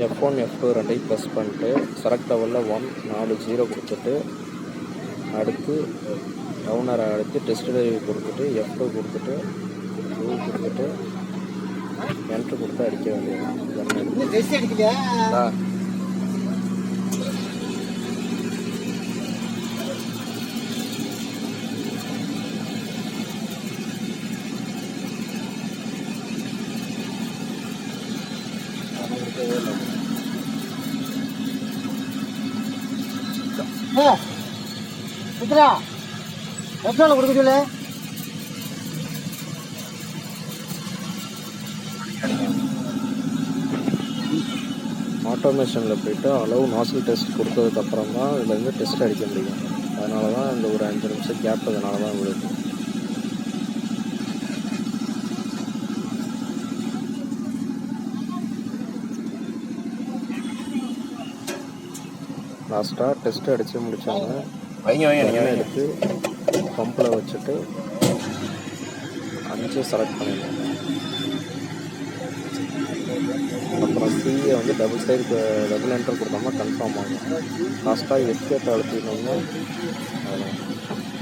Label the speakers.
Speaker 1: F1 F2 ரெண்டையும் press பண்ணிட்டு select லெவலில் 1 4 0 கொடுத்துட்டு அடுத்து டவுனரை அடுத்து டெஸ்ட் டிரைவ் கொடுத்துட்டு F2 கொடுத்துட்டு 2 கொடுத்துட்டு என்ட்ரு கொடுத்து அடிக்க வேண்டியது.
Speaker 2: கொடுக்க சொல்லு.
Speaker 1: ஆட்டோமேஷனில் போய்ட்டு அளவு நாசில் டெஸ்ட் கொடுத்ததுக்கப்புறம் தான் இதுலேருந்து டெஸ்ட் அடிக்க முடியும். அதனால தான் இந்த ஒரு 5 நிமிஷம் கேப் அதனால தான் விழுது. லாஸ்ட்டாக டெஸ்ட் அடித்து முடித்தாங்க. எடுத்து பம்பில் வச்சுட்டு 5 செலக்ட் பண்ணிடலாம். அப்புறம் சிஏ வந்து டபுள் என்டர் கொடுத்தோம்னா கன்ஃபார்ம் ஆகும். லாஸ்ட்டாக எஸ்கேட் அழுத்தினோம்னா அவ்வளோ.